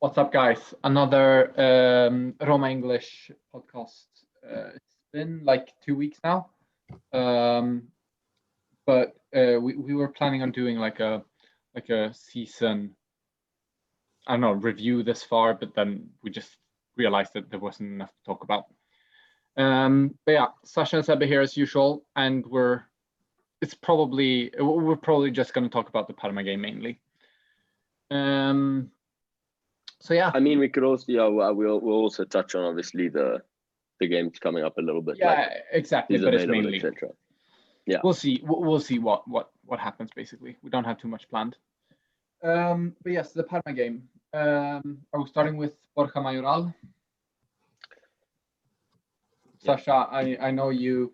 What's up, guys? Another Roma English podcast. It's been like 2 weeks now, but we were planning on doing like a season, I don't know, review this far, but then we just realized that there wasn't enough to talk about. But yeah, Sasha and Seba here as usual, and we're probably just going to talk about the Parma game mainly. So yeah, I mean, we could also, we'll also touch on obviously the games coming up a little bit. Yeah, like exactly. But it's mainly, etc. Yeah, we'll see. We'll see what happens. Basically, we don't have too much planned. But yes, the Parma game. Are we starting with Borja Mayoral? Sasha, I know you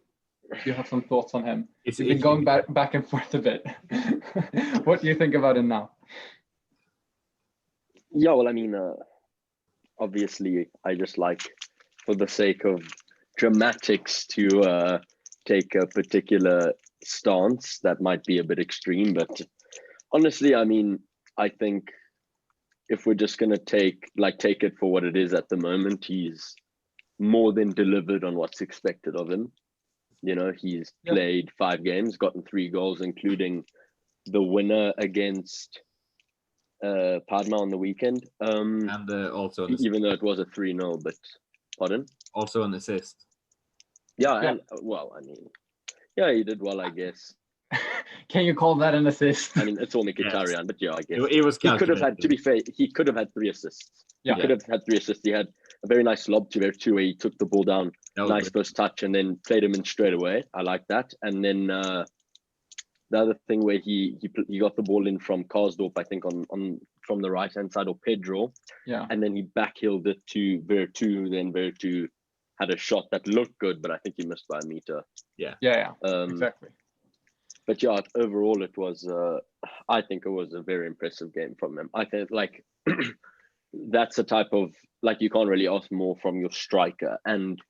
have some thoughts on him. You've been going back and forth a bit. What do you think about him now? Yeah, well, I mean, obviously, I just like, for the sake of dramatics, to take a particular stance that might be a bit extreme. But honestly, I mean, I think if we're just gonna take it for what it is at the moment, he's more than delivered on what's expected of him. You know, he's played 5 games, gotten 3 goals, including the winner against Parma on the weekend, and also even though it was a 3-0, but pardon? Also an assist. Yeah, and well, I mean, yeah, he did well, I guess. Can you call that an assist? I mean, it's all Mkhitaryan, yes. But yeah, I guess it was. He could have had, to be fair, he could have had 3 assists. Yeah. He could have had 3 assists. He had a very nice lob to Vertu where he took the ball down, nice first touch, and then played him in straight away. I like that. And then the other thing where he got the ball in from Karsdorp, I think on from the right hand side, or Pedro. Yeah. And then he backheeled it to Vertu. Then Vertu had a shot that looked good, but I think he missed by a meter. Yeah. Exactly. But yeah, overall it was. I think it was a very impressive game from him. I think that's the type of, you can't really ask more from your striker. And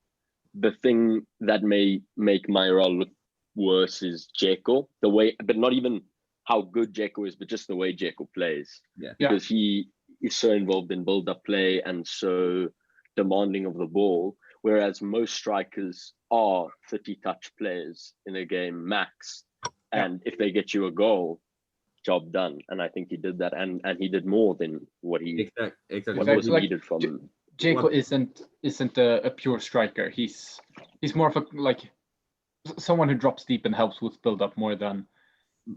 the thing that may make Mayoral look worse is Dzeko, the way, but not even how good Dzeko is, but just the way Dzeko plays. Yeah. Because he is so involved in build-up play and so demanding of the ball, whereas most strikers are 30-touch players in a game max, and if they get you a goal, job done. And I think he did that, and he did more than what he exactly. what was needed from him. Dzeko isn't a pure striker. He's more of a someone who drops deep and helps with build up more than.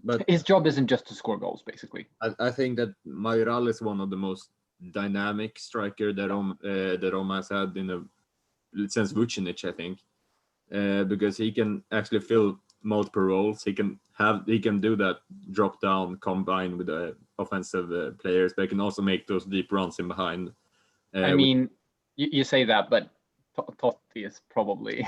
But his job isn't just to score goals, basically. I think that Mayoral is one of the most dynamic striker that Roma has had since Vucinic, I think, because he can actually fill multiple roles. He can do that drop down combined with the offensive players, but he can also make those deep runs in behind. I mean, you say that, but Totti is probably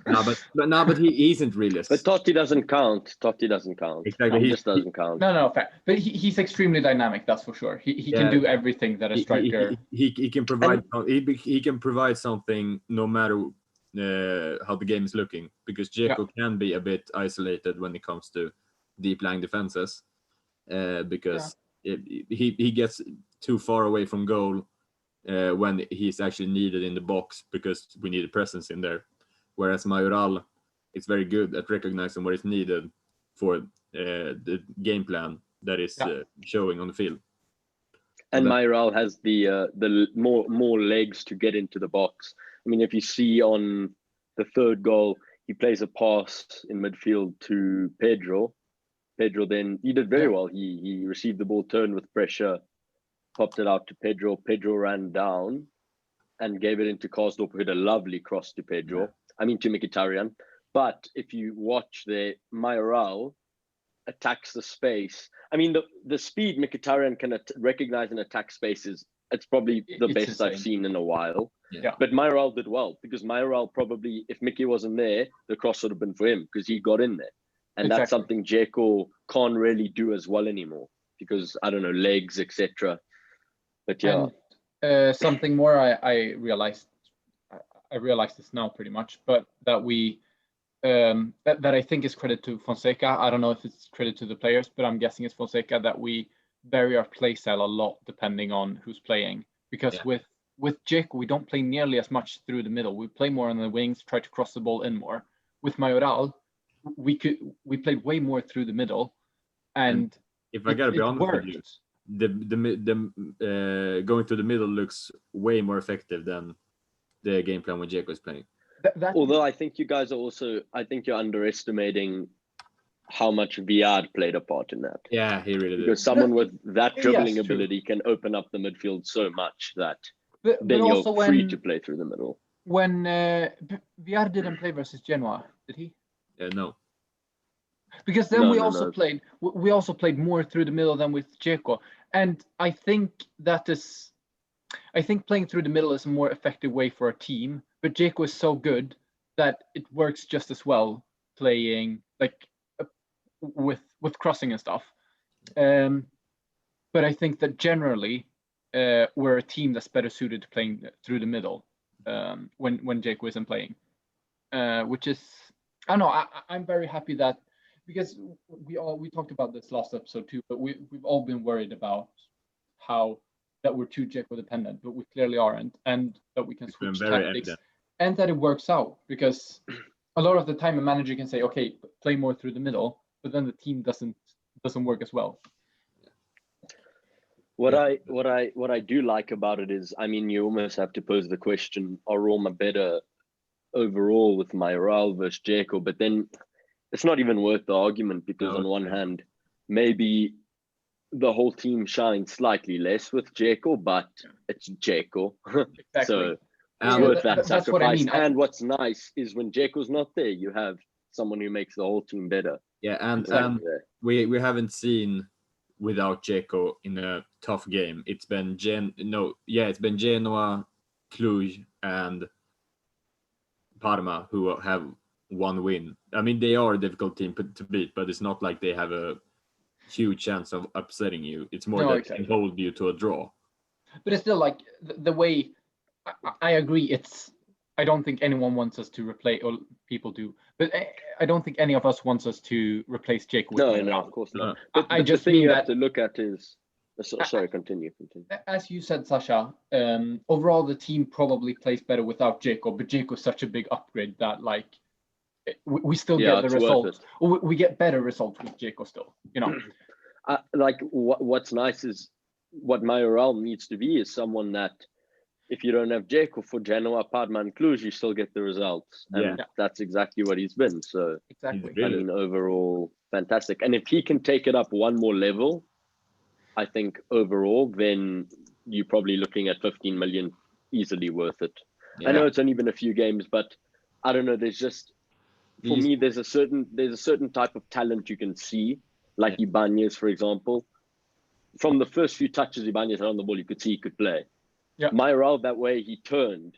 but he isn't really. But Totti doesn't count. Exactly, he just doesn't count. No, fair. But he's extremely dynamic. That's for sure. He can do everything that a striker. He can provide. He can provide something no matter how the game is looking, because Dzeko can be a bit isolated when it comes to deep lying defenses, because he gets too far away from goal when he's actually needed in the box, because we need a presence in there. Whereas Mayoral is very good at recognizing what is needed for the game plan that is showing on the field. And Mayoral has the more legs to get into the box. I mean, if you see on the 3rd goal, he plays a pass in midfield to Pedro. Pedro then, he did very well. He received the ball, turned with pressure, popped it out to Pedro. Pedro ran down and gave it into Karsdorp, who had a lovely cross to Pedro. Yeah. I mean, to Mkhitaryan. But if you watch Mayoral attacks the space. I mean, the speed Mkhitaryan can recognize and attack spaces, it's probably the best insane. I've seen in a while. Yeah. But Mayoral did well, because Mayoral probably, if Mickey wasn't there, the cross would have been for him, because he got in there. And that's something Dzeko can't really do as well anymore, because, I don't know, legs, etc. But yeah. And, something more I realized this now pretty much, but that we that I think is credit to Fonseca. I don't know if it's credit to the players, but I'm guessing it's Fonseca, that we vary our play style a lot depending on who's playing. because with Dzeko, we don't play nearly as much through the middle. We play more on the wings, try to cross the ball in more. With Mayoral, we played way more through the middle, and if I gotta be honest worked. with you, the going to the middle looks way more effective than the game plan when Dzeko is playing. Although I think you guys are I think you're underestimating how much Viard played a part in that. Yeah, he really did. Because someone with that dribbling Yes, ability can open up the midfield so much that but then you're also free to play through the middle. When Viard didn't play versus Genoa, did he? No. Because then we also played more through the middle than with Dzeko, and I think playing through the middle is a more effective way for a team. But Dzeko is so good that it works just as well playing like with crossing and stuff. But I think that generally we're a team that's better suited to playing through the middle when Dzeko isn't playing, which is I don't know. I'm very happy that. Because we talked about this last episode too, but we've all been worried about how that we're too Dzeko dependent, but we clearly aren't, and that we can switch tactics, and that it works out. Because a lot of the time, a manager can say, "Okay, play more through the middle," but then the team doesn't work as well. What I do like about it is, I mean, you almost have to pose the question: are Roma better overall with Mayoral versus Dzeko? But then it's not even worth the argument, because on one hand, maybe the whole team shines slightly less with Dzeko, but it's Dzeko. Exactly. So it's worth that sacrifice. What I mean. And what's nice is when Dzeko's not there, you have someone who makes the whole team better. Yeah, and we haven't seen without Dzeko in a tough game. It's been it's been Genoa, Cluj, and Parma who have one win. I mean, they are a difficult team to beat, but it's not like they have a huge chance of upsetting you. It's more that they can hold you to a draw. But it's still like the way I agree. I don't think anyone wants us to replace, or people do, but I don't think any of us wants us to replace Dzeko. No, of course not. But I just think you have to look at is. Sorry, continue. As you said, Sasha, overall the team probably plays better without Dzeko, but Dzeko is such a big upgrade that like we still get the results. We get better results with Dzeko still, you know. Like what's nice is what Mayoral needs to be is someone that if you don't have Dzeko for Genoa, Parma, and Cluj, you still get the results, and that's exactly what he's been. So exactly, I mean, overall fantastic. And if he can take it up one more level, I think overall, then you're probably looking at 15 million, easily worth it. I know it's only been a few games, but I don't know. There's just for me, there's a certain type of talent you can see, like Ibanez, for example. From the first few touches Ibanez had on the ball, you could see he could play. Yeah. Mayoral, that way he turned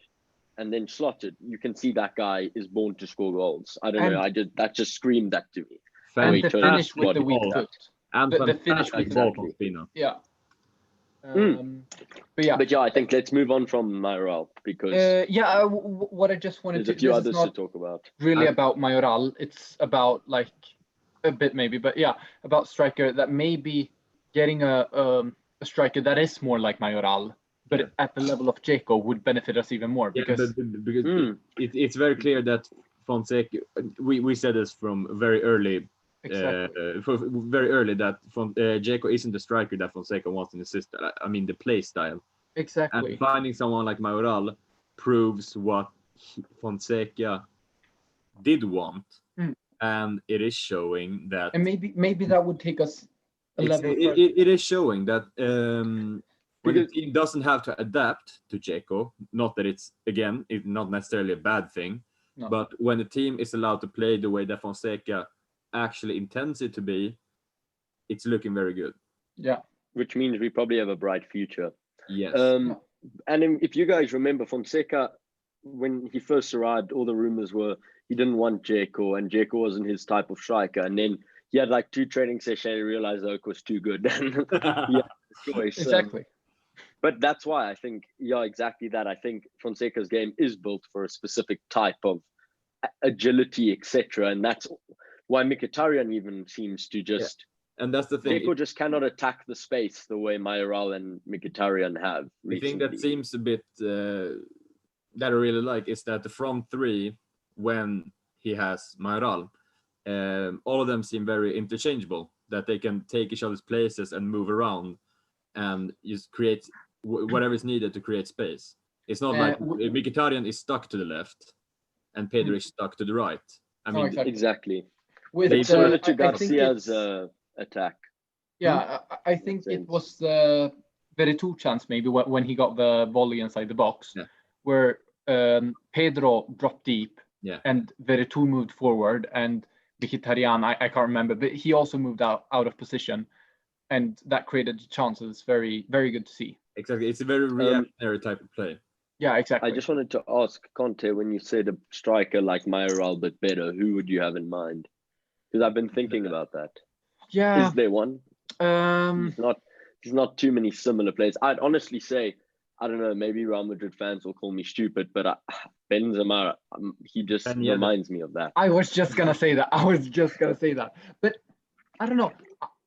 and then slotted. You can see that guy is born to score goals. I don't know. That just screamed that to me. And the finish with the weak foot. And the finish with exactly. Yeah. But yeah, I think let's move on from Mayoral because what I just wanted there's a few others to talk about. Really about Mayoral, it's about like a bit maybe, but about striker that maybe getting a striker that is more like Mayoral, but at the level of Dzeko would benefit us even more because it's very clear that Fonseca. We said this from very early. Very early that Dzeko isn't the striker that Fonseca wants in the system. I mean the play style. Exactly. And finding someone like Mayoral proves what Fonseca did want, and it is showing that. And maybe that would take us a level. It is showing that when the team doesn't have to adapt to Dzeko, not that it's not necessarily a bad thing, but when the team is allowed to play the way that Fonseca actually intends it to be, it's looking very good. Yeah. Which means we probably have a bright future. Yes. And if you guys remember, Fonseca, when he first arrived, all the rumors were he didn't want Dzeko, and Dzeko wasn't his type of striker. And then he had like 2 training sessions, he realized Oak was too good. And choice. Exactly. But that's why I think, exactly that. I think Fonseca's game is built for a specific type of agility, etc. And that's why Mkhitaryan even seems to just And that's the thing. Dzeko just cannot attack the space the way Mayoral and Mkhitaryan have recently. The thing that seems a bit that I really like is that the front three, when he has Mayoral, all of them seem very interchangeable, that they can take each other's places and move around and just create whatever is needed to create space. It's not like Mkhitaryan is stuck to the left and Pedro is stuck to the right. I mean, exactly. With similar to Garcia's attack. Yeah, I think it was Veretout chance maybe when he got the volley inside the box, where Pedro dropped deep and Veretout moved forward, and Mkhitaryan, I can't remember, but he also moved out of position, and that created chances. Very, very good to see. Exactly. It's a very reactionary type of play. Yeah, exactly. I just wanted to ask Conte, when you said a striker like Mayoral but better, who would you have in mind? Because I've been thinking about that. Yeah. Is there one? There's not too many similar players. I'd honestly say, I don't know, maybe Real Madrid fans will call me stupid, but Benzema, he just reminds me of that. I was just going to say that. But I don't know.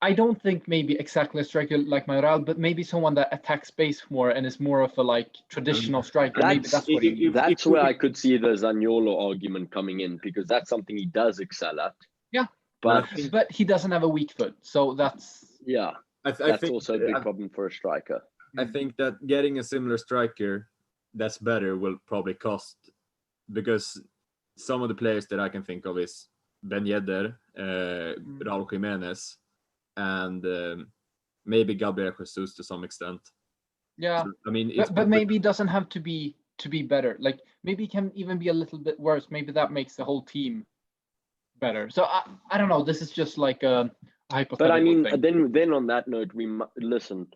I don't think maybe exactly a striker like Mayoral, but maybe someone that attacks space more and is more of a like traditional striker. Maybe that's what he needs. That's where I could see the Zaniolo argument coming in, because that's something he does excel at. Yeah, but he doesn't have a weak foot, so that's that's also a big problem for a striker. I think that getting a similar striker that's better will probably cost, because some of the players that I can think of is Ben Yedder, Raul Jimenez, and maybe Gabriel Jesus to some extent. Yeah, so, I mean, but maybe it doesn't have to be better. Like maybe it can even be a little bit worse. Maybe that makes the whole team better. So I don't know. This is just like a hypothetical. But I mean, thing. then on that note, listen.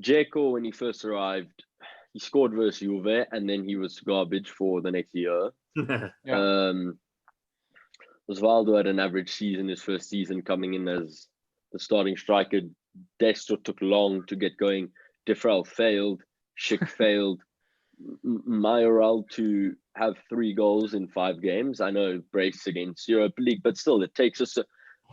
Dzeko, when he first arrived, he scored versus Juve, and then he was garbage for the next year. Osvaldo had an average season his first season coming in as the starting striker. Destro took long to get going. Defrel failed. Schick failed. Mayoral to have 3 goals in 5 games. I know brace against Europa League, but still, it takes us.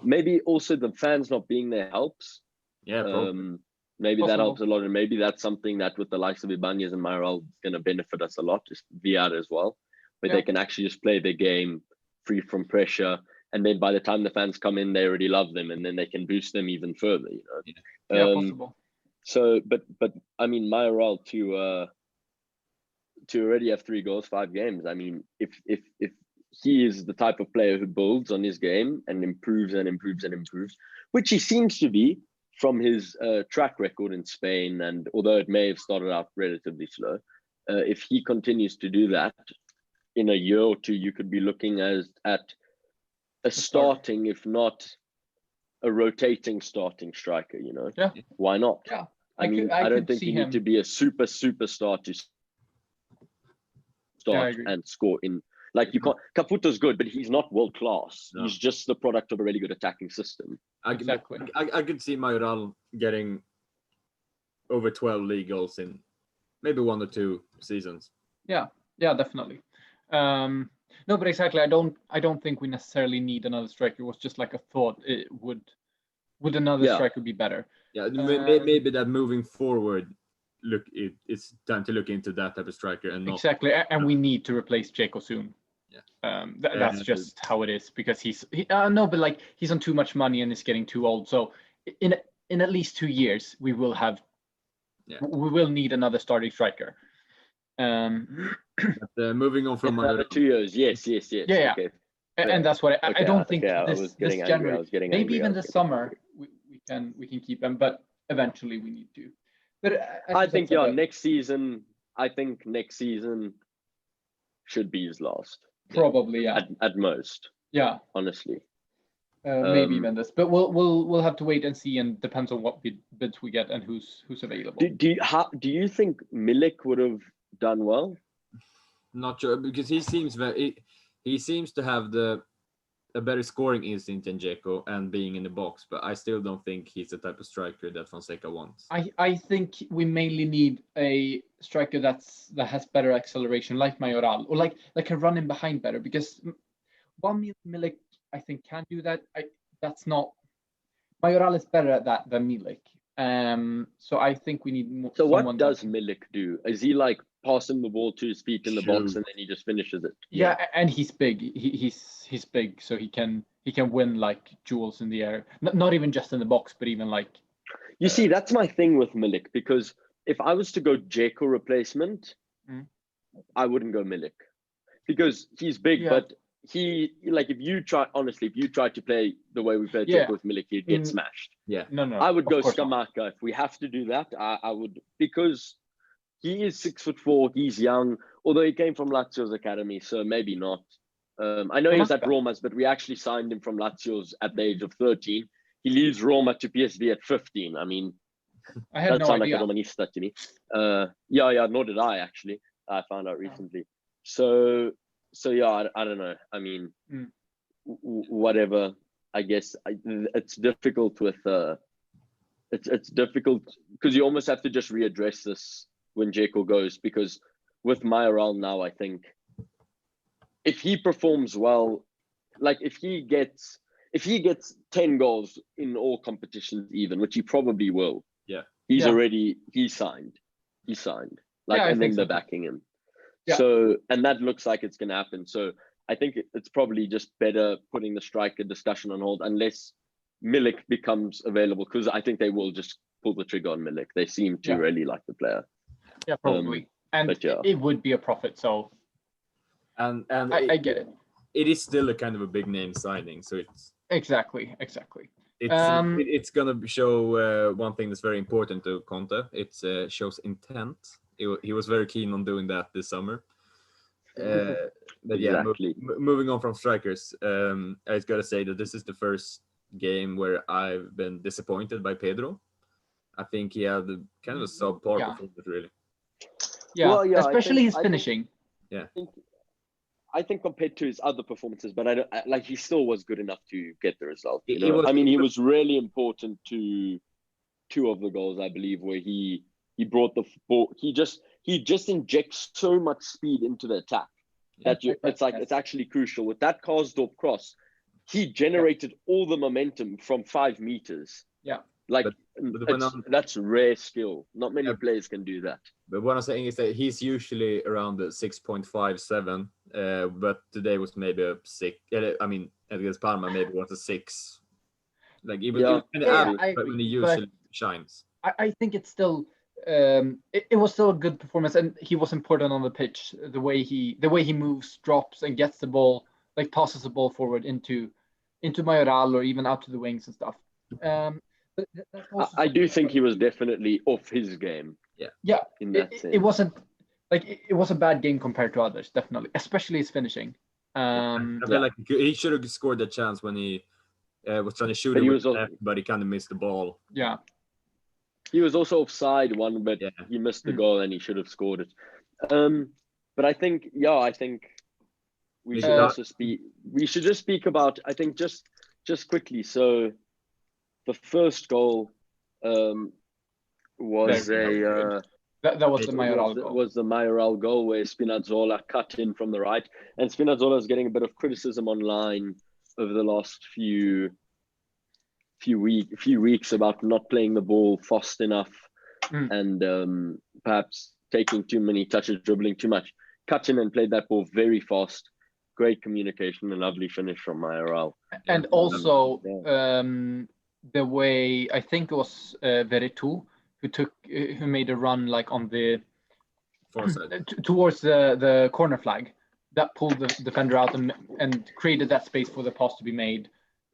Maybe also the fans not being there helps. Yeah, probably. Maybe that helps a lot, and maybe that's something that with the likes of Ibanez and Mayoral is going to benefit us a lot, just VR as well, where they can actually just play their game free from pressure, and then by the time the fans come in, they already love them, and then they can boost them even further. You know, possible. So, but I mean, Mayoral to already have 3 goals, 5 games. I mean, if he is the type of player who builds on his game and improves and improves and improves, which he seems to be from his track record in Spain, and although it may have started out relatively slow, if he continues to do that, in a year or 2, you could be looking at a starting, if not a rotating starting striker. You know, why not? Yeah, I don't think you need to be a superstar to start and score in. Like you can't. Caputo's good, but he's not world class. No. He's just the product of a really good attacking system. Exactly. I could see Mayoral getting over 12 league goals in maybe 1 or 2 seasons. Yeah, definitely. No, but exactly. I don't think we necessarily need another striker. It was just like a thought. It would another striker be better? Yeah, maybe that moving forward. It's time to look into that type of striker and not exactly. And we need to replace Dzeko soon. Yeah, that's just how it is, because he's on too much money and is getting too old. So in at least 2 years, we will need another starting striker. Moving on from another 2 years, yes. Yeah. Okay. And that's what I don't think this January, maybe even this summer we can keep him, but eventually we need to. But I think next season. I think next season should be his last. Probably, at most. Yeah, honestly, maybe even this. But we'll have to wait and see, and depends on what bids we get and who's available. Do you think Milik would have done well? Not sure, because he seems to have a better scoring instinct than Dzeko and being in the box, but I still don't think he's the type of striker that Fonseca wants. I think we mainly need a striker that has better acceleration, like Mayoral, or like a running behind better, because one Milik I think can do that. That's not Mayoral is better at that than Milik. So I think we need more. So what does Milik do? Is he like passing the ball to his feet in the box and then he just finishes it? Yeah, and he's big. He's big, so he can win like duels in the air. Not even just in the box, but even like. You see, that's my thing with Milik, because if I was to go Dzeko replacement, I wouldn't go Milik, because he's big, but he, like, if you try to play the way we played Dzeko with Milik, he'd get smashed. Yeah. No. I would go Skamaka if we have to do that. I would, because he is 6'4", he's young, although he came from Lazio's academy, so maybe not. I know he was at Roma's, but we actually signed him from Lazio's at the age of 13. He leaves Roma to PSV at 15. I mean, I had that sounds like a Romanista to me. Yeah, nor did I, actually. I found out recently. So yeah, I don't know. I mean, whatever. I guess it's difficult with it's difficult because you almost have to just readdress this when Dzeko goes, because with Mayoral now, I think if he performs well, like if he gets 10 goals in all competitions, even, which he probably will, he's signed. Like, and then they're backing him. So, and that looks like it's going to happen. So I think it's probably just better putting the striker discussion on hold unless Milik becomes available, because I think they will just pull the trigger on Milik. They seem to really like the player. Yeah, probably. And it would be a profit. So, and I get it. It is still a kind of a big name signing, so it's exactly. It's gonna show one thing that's very important to Conte. It shows intent. He was very keen on doing that this summer. But moving on from strikers, I just gotta say that this is the first game where I've been disappointed by Pedro. I think he had kind of a subpar performance, really. Yeah, especially his finishing. I think compared to his other performances, but he still was good enough to get the result. He was really important to 2 of the goals, I believe, where he brought the ball. He just injects so much speed into the attack that it's actually crucial. With that Karsdorp cross, he generated all the momentum from 5 meters. Yeah. That's rare skill. Not many players can do that. But what I'm saying is that he's usually around the 6.57, but today was maybe a 6. I mean, against Parma, maybe it was a 6. Like even average, but when he usually shines. I think it's still it was still a good performance, and he was important on the pitch. The way he moves, drops, and gets the ball, like passes the ball forward into Mayoral or even out to the wings and stuff. I do think he was definitely off his game. Yeah. In that sense. It wasn't like it was a bad game compared to others, definitely, especially his finishing. I feel like he should have scored the chance when he was trying to shoot it, but he kind of missed the ball. Yeah. He was also offside but he missed the goal and he should have scored it. But I think we should also speak. We should just speak about. I think just quickly. So the first goal was that was the Mayoral goal. Was the Mayoral goal where Spinazzola cut in from the right, and Spinazzola is getting a bit of criticism online over the last few weeks about not playing the ball fast enough and perhaps taking too many touches, dribbling too much. Cut in and played that ball very fast. Great communication and lovely finish from Mayoral. And also the way, I think it was Veretout who made a run like on the towards the corner flag that pulled the defender out and created that space for the pass to be made.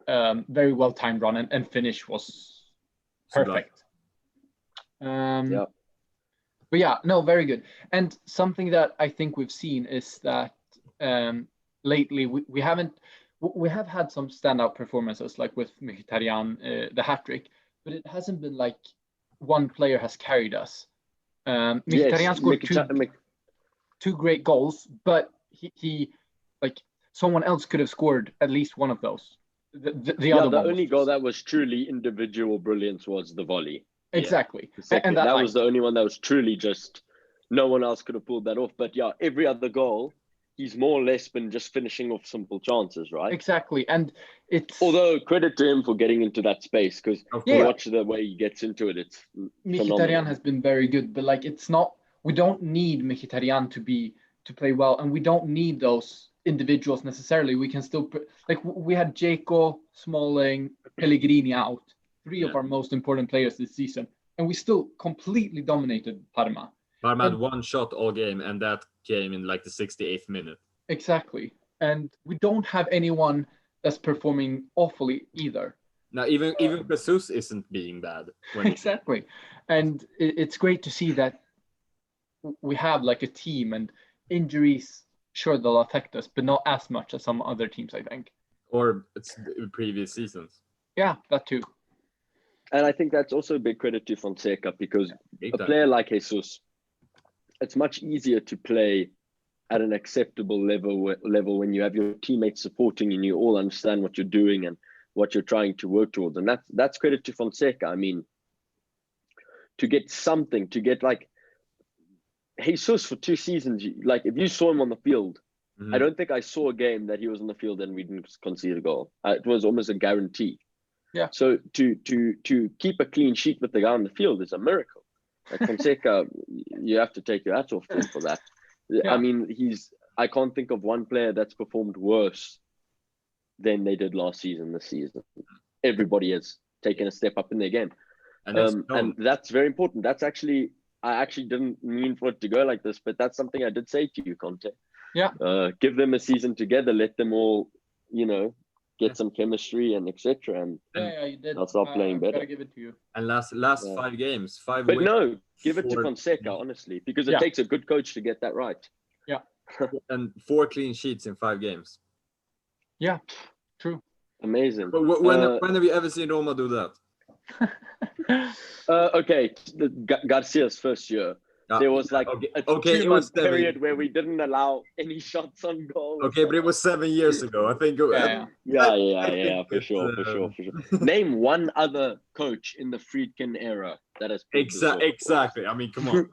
Very well timed run and finish was perfect. But yeah, no, very good. And something that I think we've seen is that lately we have had some standout performances, like with Mkhitaryan, the hat-trick, but it hasn't been like one player has carried us. Mkhitaryan scored two great goals, but he like someone else could have scored at least one of those. The only goal that was truly individual brilliance was the volley. Exactly. And that was the only one that was truly just no one else could have pulled that off. But yeah, every other goal he's more or less been just finishing off simple chances, right? Exactly, and it's Although credit to him for getting into that space, because Yeah. watch the way he gets into it. It's Mkhitaryan phenomenal. has been very good, but like it's not. We don't need Mkhitaryan to play well, and we don't need those individuals necessarily. We can still like we had Dzeko, Smalling, Pellegrini out, three of our most important players this season, and we still completely dominated Parma. Parma had one shot all game, and that came in like the 68th minute. Exactly, and we don't have anyone that's performing awfully either. Now, even Jesus isn't being bad. Exactly, and it's great to see that we have like a team, and injuries, sure, they'll affect us, but not as much as some other teams, I think. Or it's previous seasons. Yeah, that too. And I think that's also a big credit to Fonseca, because a player like Jesus, it's much easier to play at an acceptable level when you have your teammates supporting you and you all understand what you're doing and what you're trying to work towards. And that's credit to Fonseca. I mean, to get like Jesus for 2 seasons, like if you saw him on the field, I don't think I saw a game that he was on the field and we didn't concede a goal. It was almost a guarantee. Yeah. So to keep a clean sheet with the guy on the field is a miracle. Like Fonseca, you have to take your hat off to him for that. Yeah. I mean, I can't think of one player that's performed worse than they did last season, this season. Everybody has taken a step up in their game. And that's very important. That's I actually didn't mean for it to go like this, but that's something I did say to you, Conte. Yeah. Give them a season together, let them all, get some chemistry and etc. And you did. I'll start playing better. Gotta give it to you. And last 5 games, 5 But wins. no, give it to Fonseca, honestly, because it takes a good coach to get that right. Yeah. And 4 clean sheets in 5 games. Yeah, true. Amazing. When have you ever seen Roma do that? Okay, Garcia's first year. There was like a 2-month period where we didn't allow any shots on goal. Okay, but it was 7 years ago. I think. Yeah, for sure. Name one other coach in the Friedkin era that has exactly. I mean, come on.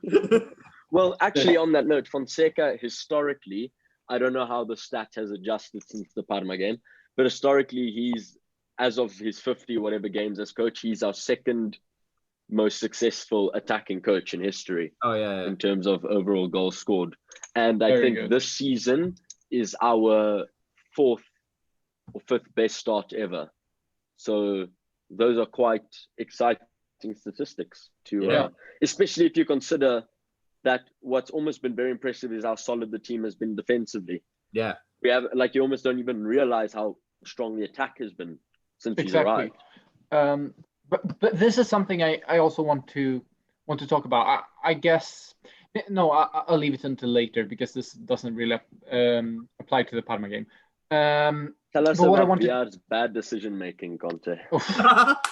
Well, actually, on that note, Fonseca historically, I don't know how the stat has adjusted since the Parma game, but historically, he's, as of his 50 whatever games as coach, he's our second most successful attacking coach in history. In terms of overall goals scored. And I think this season is our 4th or 5th best start ever. So those are quite exciting statistics to especially if you consider that what's almost been very impressive is how solid the team has been defensively. Yeah. We have, like, you almost don't even realize how strong the attack has been since he's arrived. But this is something I also want to talk about. I guess I'll leave it until later because this doesn't really apply to the Parma game. Tell us about Villar's bad decision making, Conte.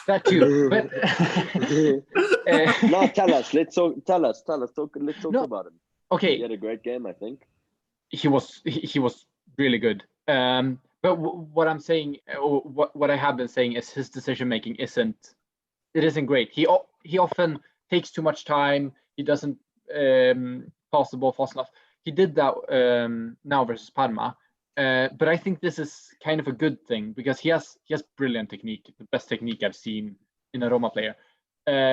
That too. But no, tell us. Let's talk. Let's talk about him. Okay. He had a great game, I think. He was really good. But what I'm saying, or what I have been saying, is his decision making isn't great. He often takes too much time. He doesn't pass the ball fast enough. He did that now versus Parma. But I think this is kind of a good thing because he has brilliant technique, the best technique I've seen in a Roma player.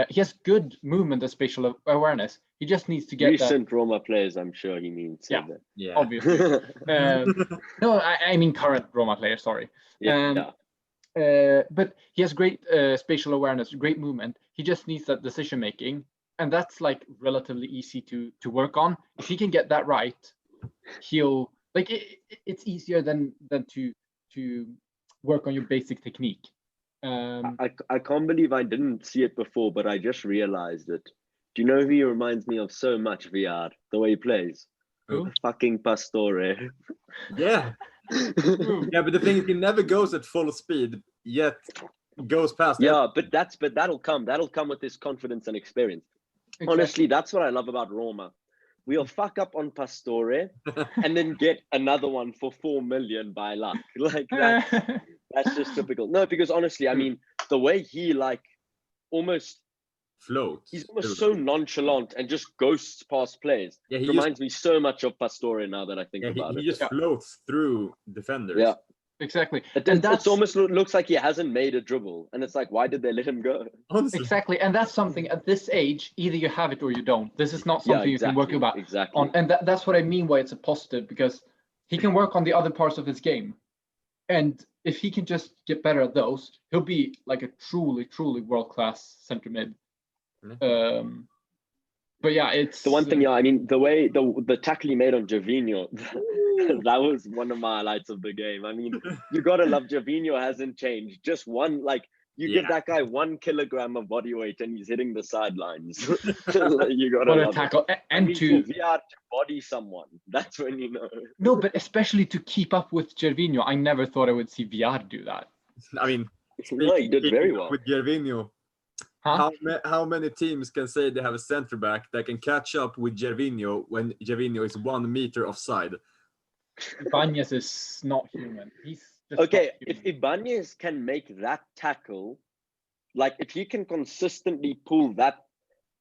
He has good movement and spatial awareness. He just needs to get recent Roma players. I'm sure he means. Yeah, obviously. No, I mean current Roma players. Sorry. But he has great spatial awareness, great movement. He just needs that decision making, and that's like relatively easy to work on. If he can get that right, he'll like it's easier than to work on your basic technique. I can't believe I didn't see it before, but I just realized it. Do you know who he reminds me of so much, VR? The way he plays. Who? Fucking Pastore. Yeah. Yeah, but the thing is, he never goes at full speed, yet goes past. Yeah, but that'll come. That'll come with his confidence and experience. Exactly. Honestly, that's what I love about Roma. We'll fuck up on Pastore and then get another one for 4 million by luck. Like that's just typical. No, because honestly, I mean, the way he like almost floats. He's almost so nonchalant and just ghosts past players. Yeah, Reminds me so much of Pastore now that I think about he it. just floats through defenders. Yeah, exactly. It almost looks like he hasn't made a dribble, and it's like, why did they let him go? Honestly. Exactly, and that's something at this age. Either you have it or you don't. This is not something you can work about. Exactly. And that's what I mean why it's a positive, because he can work on the other parts of his game, and if he can just get better at those, he'll be like a truly world-class center mid. But yeah, it's the one thing. Yeah, I mean, the way the tackle he made on Gervinho, that was one of my highlights of the game. I mean, you gotta love Gervinho hasn't changed. Just one, like, you give that guy 1 kilogram of body weight and he's hitting the sidelines. You gotta what a love tackle, it. and for VR to body someone, that's when you know. No, but especially to keep up with Gervinho, I never thought I would see VR do that. I mean, no, he did very well with Gervinho. Huh? How many teams can say they have a center back that can catch up with Gervinho when Gervinho is 1 meter offside? Ibanez is not human. He's just okay. If Ibanez can make that tackle, like if he can consistently pull that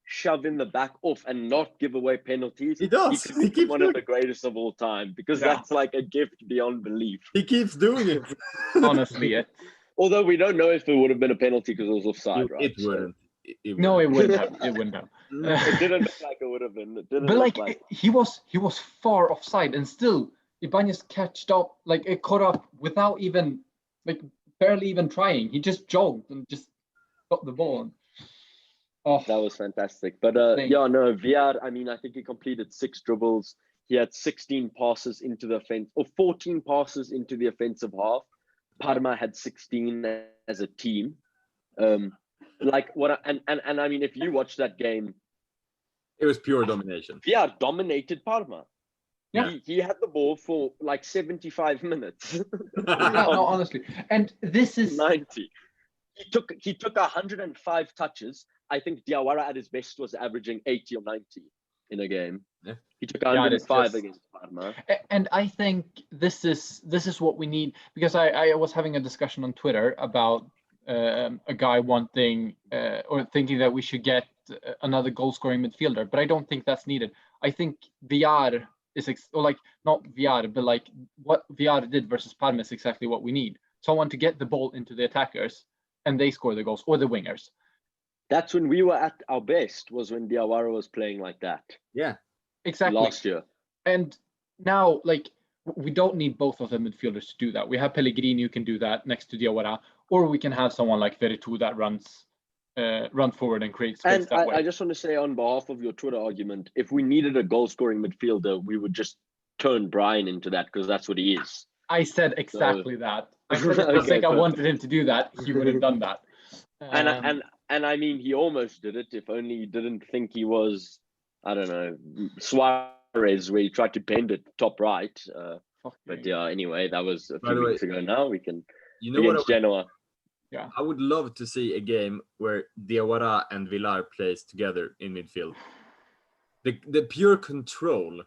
shove in the back off and not give away penalties, he does. He keeps one of the greatest of all time, because that's like a gift beyond belief. He keeps doing it. Honestly, it. Although we don't know if it would have been a penalty because it was offside, right? It wouldn't. No, it wouldn't have. It wouldn't have. It didn't look like it would have been. It didn't but look like he was far offside, and still Ibanez catched up, like it caught up without even, like, barely even trying. He just jogged and just got the ball. Oh, that was fantastic. But yeah, no, VR. I mean, I think he completed 6 dribbles. He had 16 passes into the offense, or 14 passes into the offensive half. Parma had 16 as a team. Like what? And I mean, if you watch that game, it was pure domination. VR dominated Parma. Yeah, he had the ball for like 75 minutes. Yeah, no, honestly, and this is 90. He took 105 touches. I think Diawara at his best was averaging 80 or 90 in a game. Yeah. He took 105 against Parma. And I think this is what we need, because I was having a discussion on Twitter about a guy wanting or thinking that we should get another goal-scoring midfielder, but I don't think that's needed. I think VR is not VR, but like what VR did versus Parma is exactly what we need. Someone to get the ball into the attackers and they score the goals, or the wingers. That's when we were at our best, was when Diawara was playing like that. Yeah, exactly. Last year. And now, like, we don't need both of the midfielders to do that. We have Pellegrini who can do that next to Diawara, or we can have someone like Veretout that run forward and create space and that way. I just want to say, on behalf of your Twitter argument, if we needed a goal-scoring midfielder, we would just turn Brian into that, because that's what he is. I said exactly that. I said I wanted him to do that, he would have done that. And I mean, he almost did it, if only he didn't think he was, I don't know, Suarez, where he tried to bend it top right. But yeah, anyway, that was a few weeks ago now. We can, against Genoa. Yeah, I would love to see a game where Diawara and Villar plays together in midfield. The pure control.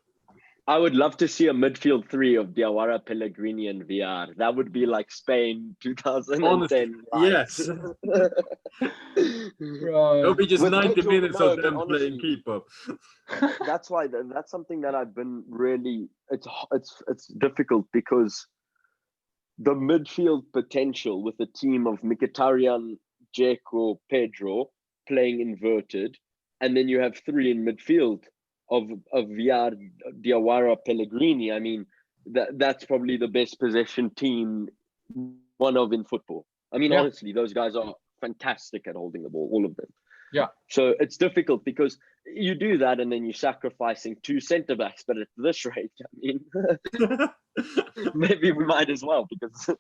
I would love to see a midfield 3 of Diawara, Pellegrini, and VR. That would be like Spain 2010. Honestly, yes. It'll be just 90 minutes of them playing keep up. That's why that's something that I've been really. It's difficult, because the midfield potential with a team of Mkhitaryan, Dzeko, Pedro playing inverted, and then you have 3 in midfield of VR, Diawara, Pellegrini. I mean, that's probably the best possession team one of in football. I mean, honestly, those guys are fantastic at holding the ball, all of them. Yeah. So it's difficult, because you do that and then you're sacrificing 2 centre backs, but at this rate, I mean, maybe we might as well, because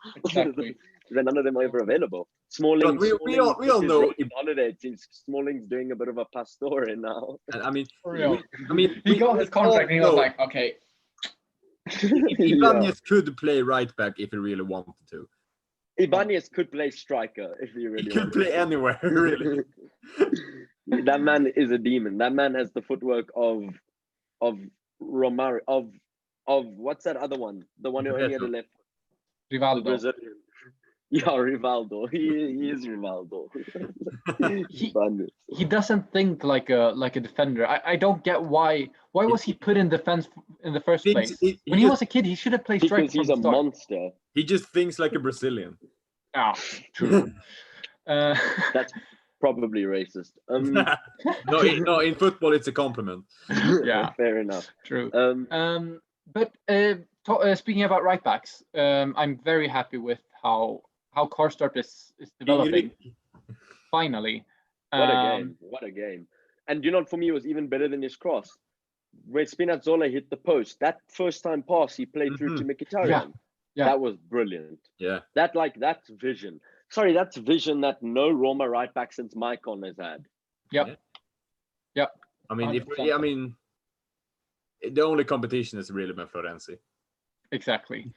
none of them are ever available. Smalling, we all know in holiday. It seems Smalling's doing a bit of a Pastore now. And I mean, he got his contract and he was like, okay. Ibanez could play right back if he really wanted to. Ibanez could play striker if he really could play anywhere, really. That man is a demon. That man has the footwork of Romario, of what's that other one? The one who only had a left. Rivaldo. Brazilian. Yeah, Rivaldo. He is Rivaldo. He doesn't think like a defender. I don't get why was he put in defense in the first place? When he was a kid, he should have played striker because he's from a the start. monster. He just thinks like a Brazilian. Ah, true. That's probably racist. No, in football it's a compliment. Yeah, fair enough. True. But speaking about right backs, I'm very happy with how Karstorp is developing. Finally. What a game. And you know, for me, it was even better than his cross. When Spinazzola hit the post, that first time pass he played through to Mkhitaryan. Yeah. That was brilliant. Yeah. That's vision. Sorry, that's vision that no Roma right back since Maicon has had. Yep. I mean, the only competition is really been Florenzi. Exactly.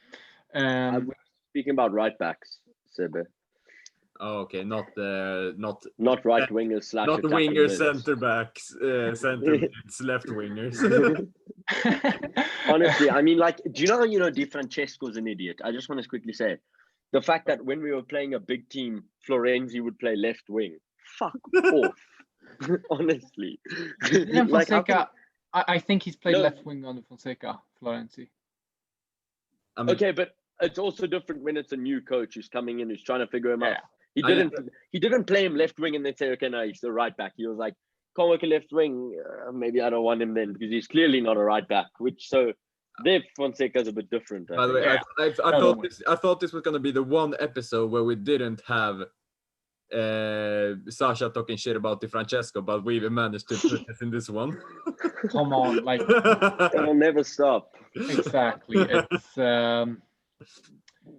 I'm speaking about right backs, Sebe. Oh, okay, not right wingers / not the wingers, center backs, center mids, left wingers. Honestly, I mean, like, do you know Di Francesco's an idiot? I just want to quickly say the fact that when we were playing a big team, Florenzi would play left wing. Fuck off. Honestly. Fonseca, I think he's played left wing under Fonseca, Florenzi. I mean, okay, but it's also different when it's a new coach who's coming in, who's trying to figure him out. He didn't play him left wing and then say, okay, no, he's the right back. He was like, can't work a left wing. Maybe I don't want him then because he's clearly not a right back. There Fonseca's a bit different. By the way, I thought this was gonna be the one episode where we didn't have Sasha talking shit about Di Francesco, but we've managed to put this in this one. Come on, like it'll never stop. Exactly. It's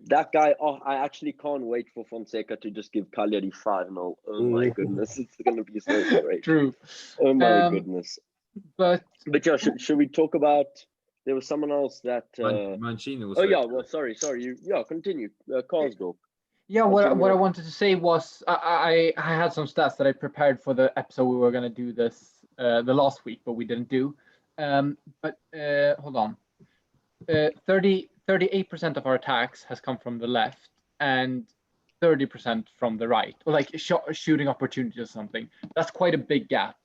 that guy. Oh, I actually can't wait for Fonseca to just give Cagliari 5-0. Oh my goodness, it's gonna be so great. True. Oh my goodness. But yeah, should we talk about? There was someone else that Mancini was. Oh yeah, well, sorry. Continue. Karsdorp. Yeah, what I wanted to say was I had some stats that I prepared for the episode we were gonna do this the last week, but we didn't do. But hold on. 38% of our attacks has come from the left and 30% from the right, or like shooting opportunities or something. That's quite a big gap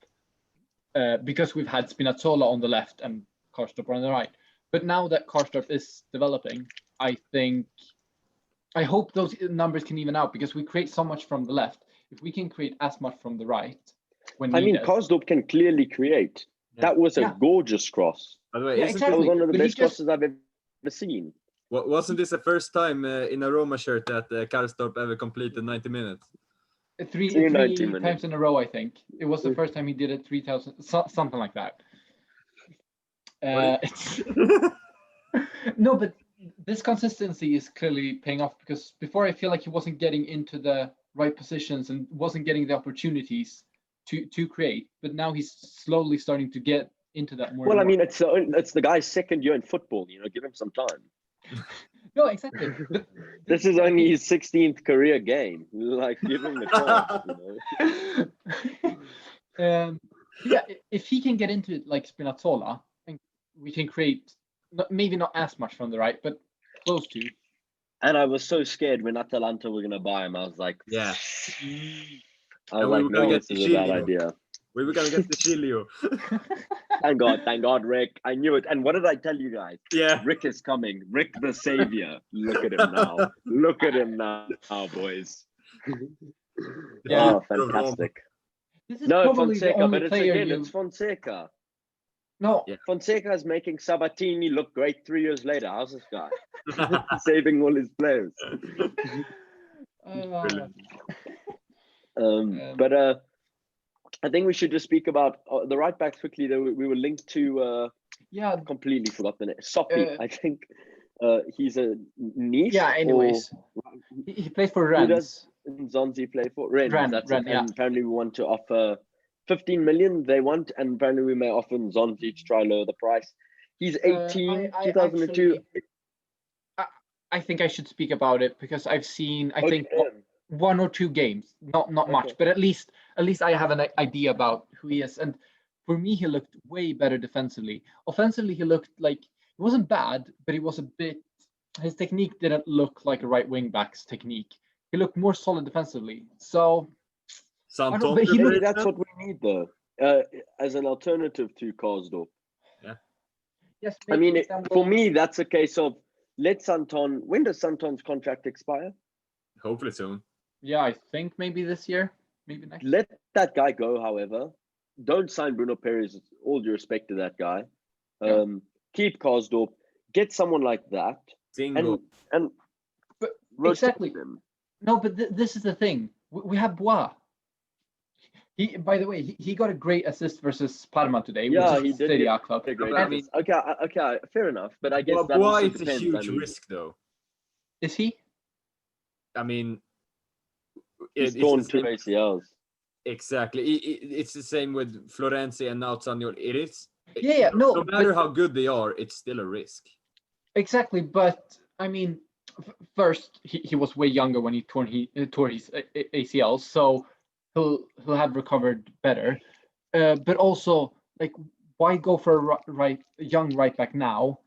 because we've had Spinazzola on the left and Karstorp on the right. But now that Karstorp is developing, I hope those numbers can even out because we create so much from the left. If we can create as much from the right, Karsdorp can clearly create. Yeah. That was a gorgeous cross. By the way, exactly. That was one of the best crosses I've ever seen. Wasn't this the first time in a Roma shirt that Karsdorp ever completed 90 minutes? Three times in a row, I think. It was the first time he did it 3,000, something like that. No, but this consistency is clearly paying off because before I feel like he wasn't getting into the right positions and wasn't getting the opportunities to create, but now he's slowly starting to get into that more. Well, I mean, it's the guy's second year in football. Give him some time. No, exactly. This is only his 16th career game. Like, give him a chance. Yeah, if he can get into it like Spinazzola, I think we can create maybe not as much from the right, but close to. And I was so scared when Atalanta were gonna buy him. I was like, yeah. I was like, no, this is a bad idea. We were gonna get the Chilio. Thank God, Rick. I knew it. And what did I tell you guys? Yeah. Rick is coming. Rick the savior. Look at him now. Look at him now, boys. Yeah. Oh, fantastic. This is no, Fonseca, but it's Fonseca. No. Yeah. Fonseca is making Sabatini look great 3 years later. How's this guy? Saving all his players. But I think we should just speak about the right backs quickly. We were linked to. Completely forgot the name. Soppy, I think. He's a niche. Yeah. Anyways, he plays for Rennes. Who does Zonzi play for? Rennes. And apparently we want to offer 15 million. They want, and apparently we may offer Zonzi to try lower the price. He's 18, 2002. I think I should speak about it because I've seen. I think. One or two games, not much, but at least I have an idea about who he is. And for me, he looked way better defensively. Offensively, he looked like he wasn't bad, but he was a bit. His technique didn't look like a right wing back's technique. He looked more solid defensively. So Some I don't- top but he Maybe looked- that's what we need though, as an alternative to Karsdorp. yes, I mean, maybe then for we'll- me, that's a case of let Santon. When does Santon's contract expire? hopefully soon. yeah, I think maybe this year, maybe next. Let that guy go. However, don't sign Bruno Perez. All due respect to that guy. Yeah. Keep Karsdorp. Get someone like that, Single. and But rotate exactly. them. No, but this is the thing. We have Bois. He, by the way, he got a great assist versus Parma today, Yeah, which he is did Serie get A club. a great I mean- assist. Okay, fair enough. But I guess But that why also it's a depends. huge I mean, risk, though. Is he? I mean, he's it's torn the two same- ACLs. exactly. It's the same with Florenzi and now Zaniolo. It is. Yeah, no, No matter but- how good they are, it's still a risk. Exactly, but I mean, first he was way younger when he tore his ACL, so he'll have recovered better. But also, like, why go for a young right back now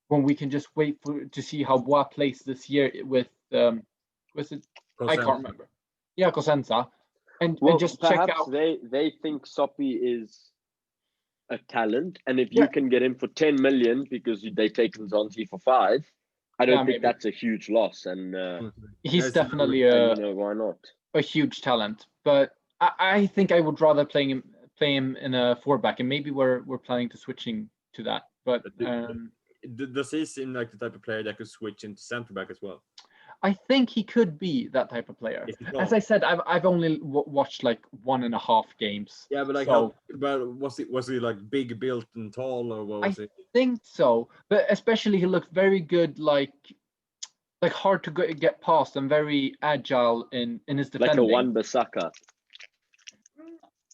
when we can just wait to see how Bois plays this year with was it? I can't Cosenza. remember. Yeah, Cosenza, and Well, just check perhaps out. they think Soppy is a talent, and if Yeah. you can get him for 10 million because they take Nzonzi for 5, I don't Yeah, think maybe. that's a huge loss. And He's That's definitely why not? a huge talent, but I think I would rather play him in a 4-back, and maybe we're planning to switching to that. But Does he seem like the type of player that could switch into centre back as well? I think he could be that type of player. If he's As not. I said, I've only watched like 1.5 games. Yeah, but like, so but was he like big built and tall, or what was he? think so. But especially he looked very good, like hard to get past and very agile in his Like defending. a Wan-Bissaka.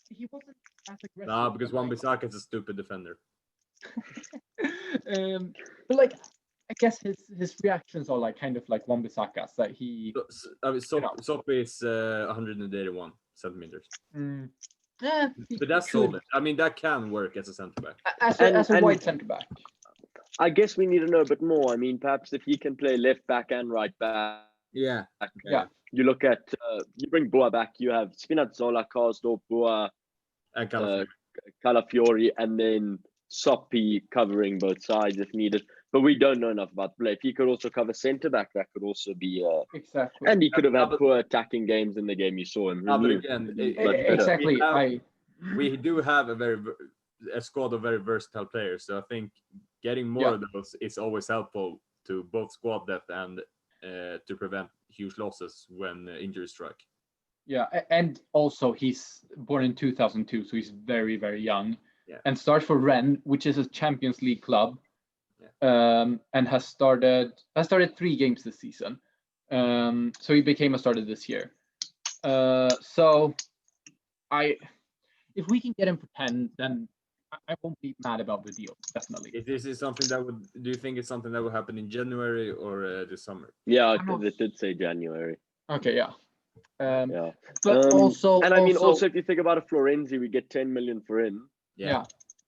He wasn't as aggressive. Nah, because but, Wan-Bissaka is a stupid defender. but like I guess his reactions are like kind of like Wan-Bissaka's, that he. I mean, You know. Soppy is 181 centimeters, He but that's could- solid. I mean, that can work as a centre back. as a And- wide centre back. I guess we need to know a bit more. I mean, perhaps if he can play left back and right back. Yeah. Yeah. You look at, you bring Boa back, you have Spinazzola, Karsdorp, Boa, And kind of Calafiori, and then Soppy covering both sides if needed. But we don't know enough about play. If he could also cover centre back, that could also be. Exactly. And he could have had but- poor attacking games in the game you saw him. but remove. again, But better. Exactly. we do have a squad of very versatile players, so I think getting more Yeah. of those is always helpful to both squad depth and to prevent huge losses when injuries strike. Yeah, and also he's born in 2002, so he's very, very young. Yeah. And starts for Rennes, which is a Champions League club, and has started 3 games this season. So he became a starter this year. So if we can get him for 10, then I won't be mad about the deal. Definitely. Is this something that would? Do you think it's something that will happen in January or this summer? Yeah, I'm not- it did say January. Okay, yeah. Yeah. But also, and I mean, also if you think about a Florenzi, we get 10 million for him. yeah.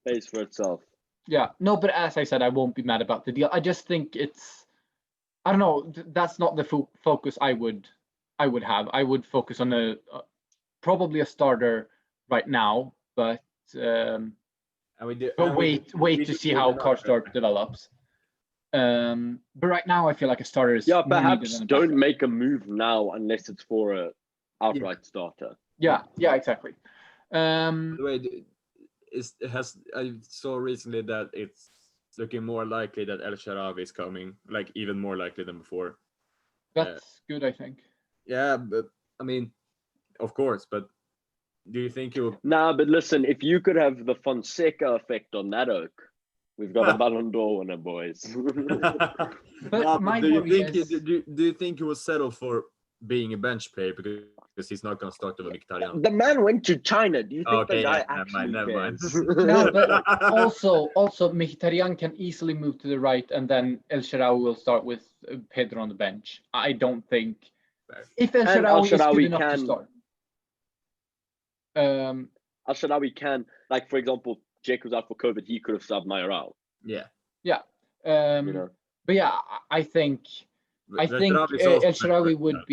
Pays for itself. Yeah, no, but as I said, I won't be mad about the deal. I just think I don't know, that's not the focus I would have. I would focus on probably a starter right now, but And wait to see how Karsdorp develops. But right now, I feel like a starter is Yeah, more needed perhaps than a don't backup. make a move now unless it's for a outright starter. Yeah, exactly. By the way, I saw recently that it's looking more likely that El Shaarawy is coming, like even more likely than before. That's good, I think. Yeah, but I mean, of course, but do you think he'll? Nah, but listen, if you could have the Fonseca effect on that oak, we've got a Ballon d'Or winner, boys. But my do you worry think is- do you think he will settle for being a bench player because he's not going to start over Mkhitaryan? The man went to China. Do you think the guy yeah, actually never mind. cares? No, but also Mkhitaryan can easily move to the right, and then El Shaarawy will start with Pedro on the bench. I don't think if El And El Shaarawy is good Shaarawy enough to can- start. Al Shaarawy can, like for example, Dzeko was out for COVID. He could have subbed Mayoral. Yeah. You know, But yeah, I think I think El Shaarawy would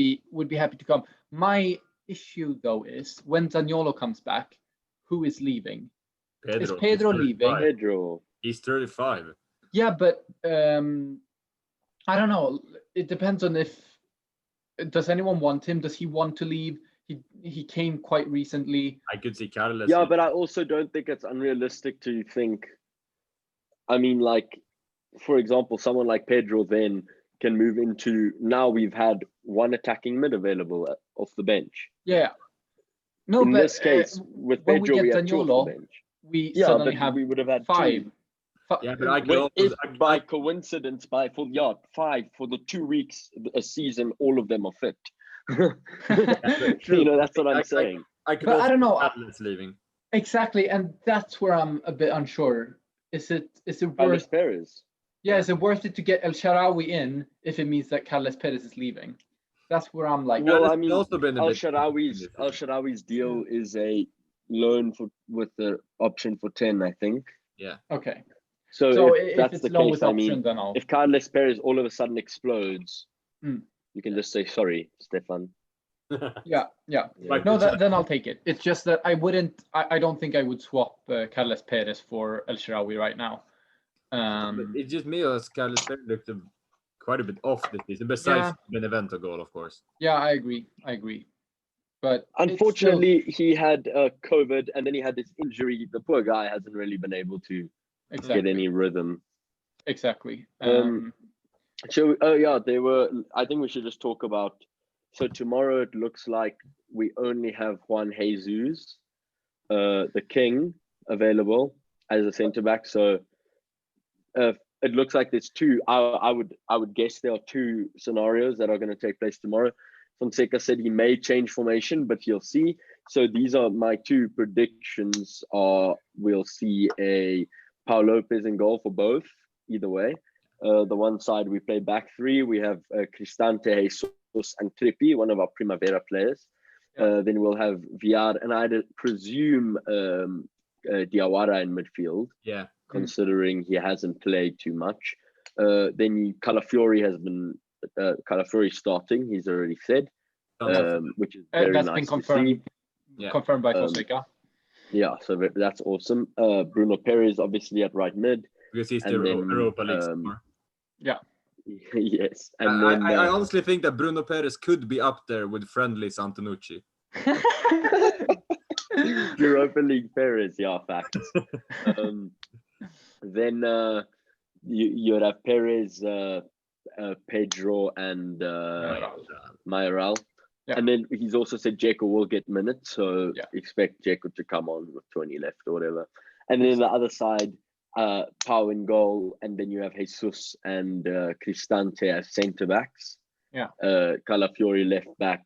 be happy to come. My issue though is when Zaniolo comes back, who is leaving? Is Pedro leaving? Pedro. He's 35. Yeah, but I don't know. It depends on if does anyone want him? Does he want to leave? He came quite recently. I could see Carlos. Yeah, but I also don't think it's unrealistic to think. I mean, like, for example, someone like Pedro then can move into. Now we've had one attacking mid available off the bench. Yeah. No, in but this case, with Pedro, we have two off the bench. We suddenly have we would have had 5. Yeah, but I could also, by coincidence, five for the 2 weeks a season, all of them are fit. You know, that's what I'm saying. I could but also I don't know. Atlas leaving. Exactly, and that's where I'm a bit unsure. Is it Carlos Perez? Yeah, is it worth it to get El Shaarawy in if it means that Carlos Perez is leaving? That's where I'm like. Well, I mean, El Shaarawy's deal is a loan with the option for 10, I think. Yeah. Okay. So if that's it's the loan case, with I option, mean, then if Carlos Perez all of a sudden explodes, you can just say sorry, Stefan. Yeah. No, then I'll take it. It's just that I wouldn't. I don't think I would swap Carlos Perez for El Shaarawy right now. It's just me as Carlos Perez looked quite a bit off this season, besides Benevento goal, of course. Yeah, I agree. But unfortunately, he had COVID, and then he had this injury. The poor guy hasn't really been able to get any rhythm. Exactly. I think we should just talk about. So tomorrow it looks like we only have Juan Jesus, the King, available as a centre back. So it looks like there's two. I would guess there are 2 scenarios that are going to take place tomorrow. Fonseca said he may change formation, but you'll see. So these are my 2 predictions. We'll see a Paul Lopez in goal for both, either way. The one side we play back 3. We have Cristante, Jesus, and Trippi, one of our Primavera players. Then we'll have Villar, and I'd presume Diawara in midfield. Yeah. Considering he hasn't played too much. Then Calafiori has been Calafiori starting. He's already said, which is very that's nice been confirmed. Confirmed by Fonseca. Yeah, so that's awesome. Bruno Perez obviously at right mid. Because he's the Europa League star. Yeah. Yes, and I honestly think that Bruno Perez could be up there with friendly Antonucci. Europa League Perez, yeah, facts. Then you'd have Perez, Pedro, and Mayoral. Yeah. And then he's also said Dzeko will get minutes, so expect Dzeko to come on with 20 left or whatever. And then the other side, Pau in goal, and then you have Jesus and Cristante as centre backs. Yeah. Calafiori left back,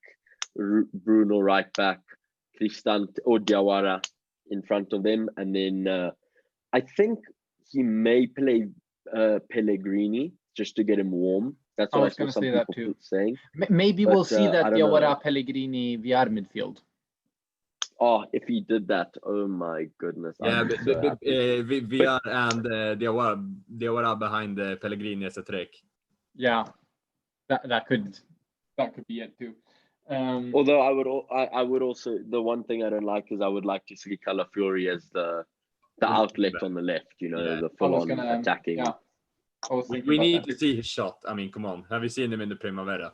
Bruno right back, Cristante or Diawara in front of them, and then I think he may play Pellegrini just to get him warm. That's what I was going to say that too. Saying. Maybe we'll see that Diawara, Pellegrini, VR midfield. Oh, if he did that, oh my goodness! Yeah, VR and Diawara behind Pellegrini as a trick. Yeah, that could be it too. Although I would also, the one thing I don't like is I would like to see Calafiori as the outlet on the left. You know, the full on attacking. Yeah. We need to see his shot. I mean, come on, have you seen him in the Primavera?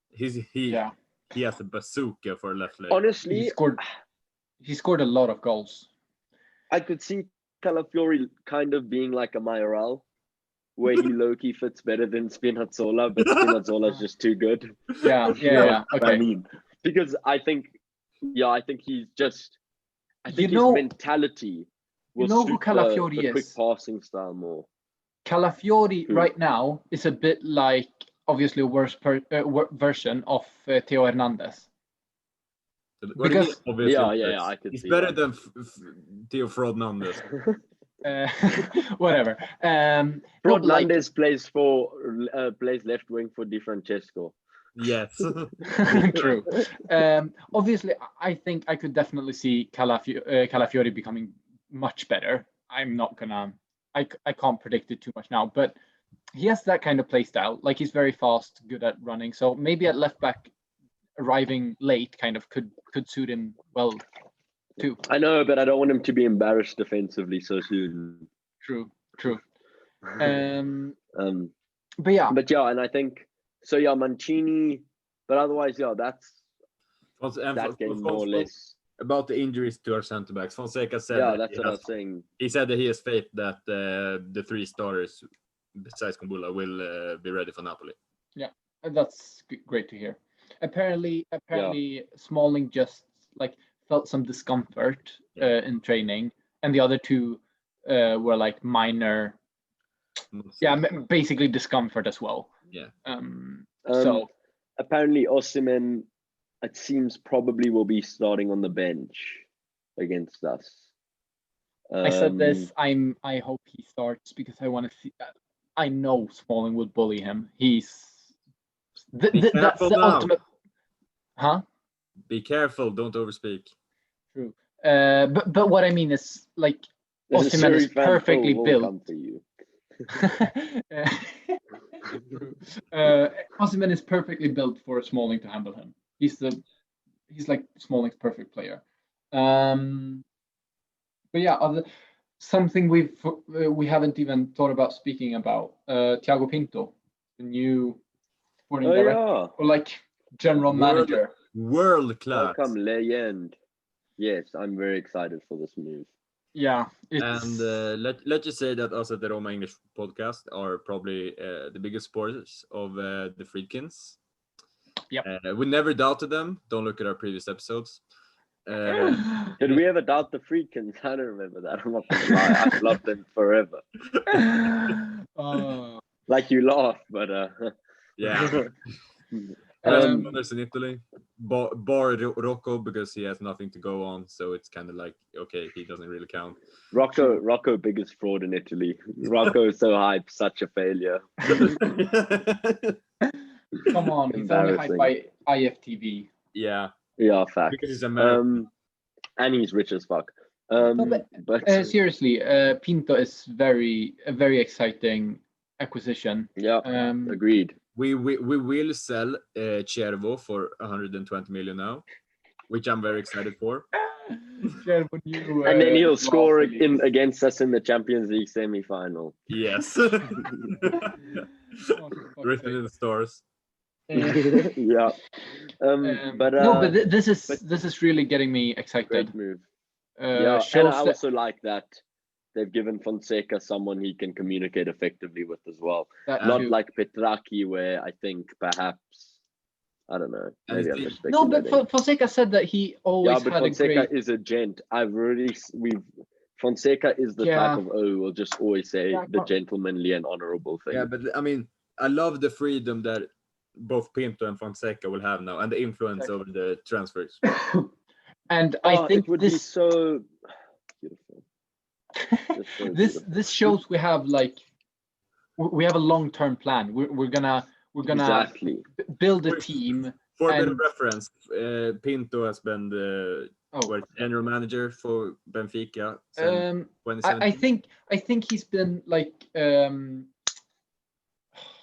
He has a bazooka for left leg. Honestly, he scored a lot of goals. I could see Calafiori kind of being like a Mayoral, where he low-key fits better than Spinazzola, but Spinazzola's just too good. Yeah. Okay. I mean, because I think he's just. I think his mentality will suit the quick passing style more. Calafiori right now is a bit like, obviously, a worse version of Theo Hernandez. Because I could. He's better than Theo Hernandez. Whatever. Hernandez plays left wing for Di Francesco. Yes. True. Obviously, I think I could definitely see Calafiori becoming much better. I'm not gonna. I can't predict it too much now, but he has that kind of play style. Like he's very fast, good at running. So maybe at left back, arriving late kind of could suit him well too. I know, but I don't want him to be embarrassed defensively so soon. True. But yeah, and I think so. Yeah, Mancini, but otherwise, yeah, that's that game more or less. About the injuries to our centre backs, Fonseca said. Yeah, that's what I was saying. He said that he has faith that the 3 starters besides Kumbula will be ready for Napoli. Yeah, that's great to hear. Apparently, Smalling just like felt some discomfort in training, and the other 2 were like minor. Yeah, basically discomfort as well. Yeah. So apparently Osimhen, it seems, probably will be starting on the bench against us. I said this. I hope he starts because I want to see. I know Smalling will bully him. That's the ultimate. Huh? Be careful! Don't overspeak. True. But what I mean is like Osimhen is perfectly built. Osimhen is perfectly built for Smalling to handle him. He's like Smalling's perfect player. But yeah, something we haven't even thought about speaking about. Thiago Pinto, the new sporting director, or like general manager. World class. Welcome, legend. Yes, I'm very excited for this move. Yeah, and let's just say that us at the Roma English podcast are probably the biggest supporters of the Friedkins. Yep. We never doubted them. Don't look at our previous episodes. Did we ever doubt the Friedkins? I don't remember that. I'm not gonna lie. I've loved them forever. Like you laugh, but yeah. Others in Italy, bar Rocco, because he has nothing to go on, so it's kind of like, okay, he doesn't really count. Rocco, biggest fraud in Italy. Rocco is so hyped, such a failure. Come on, he's only hyped by IFTV. Yeah, fact. because he's American, and he's rich as fuck. But seriously, Pinto is a very exciting acquisition. Yeah, agreed. We will sell Cervo for 120 million now, which I'm very excited for. Cervo new, and then he'll score against us in the Champions League semi-final. Yes. Written in the stars. Yeah. But this is really getting me excited. Great move. And I also like that they've given Fonseca someone he can communicate effectively with as well. Not like Petracchi, where I think perhaps, I don't know. Maybe I'm just speculating. No, but Fonseca said that he always had Fonseca a great... is a gent. Fonseca is the type of who will just always say the gentlemanly and honorable thing. Yeah, but I mean, I love the freedom that both Pinto and Fonseca will have now, and the influence over the transfers. And I think it would be so beautiful. This shows we have a long-term plan. We're gonna exactly build a team. For a bit of reference, Pinto has been the general manager for Benfica. I think he's been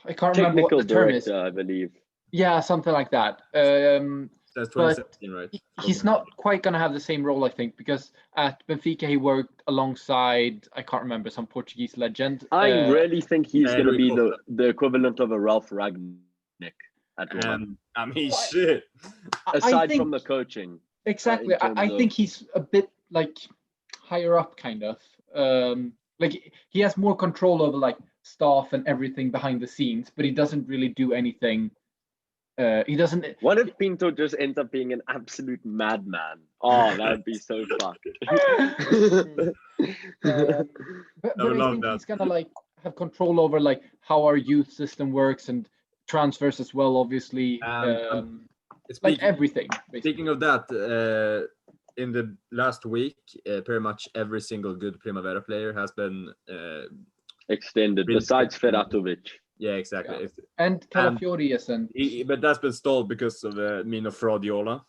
I can't remember what the term is. I believe. Yeah, something like that. That's 2017, right? He's not quite going to have the same role, I think, because at Benfica he worked alongside, I can't remember, some Portuguese legend. I really think he's going to be the equivalent of a Ralph Ragnick at Roma. I mean, shit. Aside from the coaching. Exactly. I think he's a bit higher up, kind of. He has more control over staff and everything behind the scenes, but he doesn't really do anything. He doesn't. What if Pinto just ends up being an absolute madman? Oh, that would be so fucked. But I think he's gonna have control over how our youth system works and transfers as well, obviously. Everything. Basically. Speaking of that, in the last week, pretty much every single good Primavera player has been extended, besides Feratovic. Yeah, exactly. Yeah. And Calafiori isn't. But that's been stalled because of Mino Fraudiola.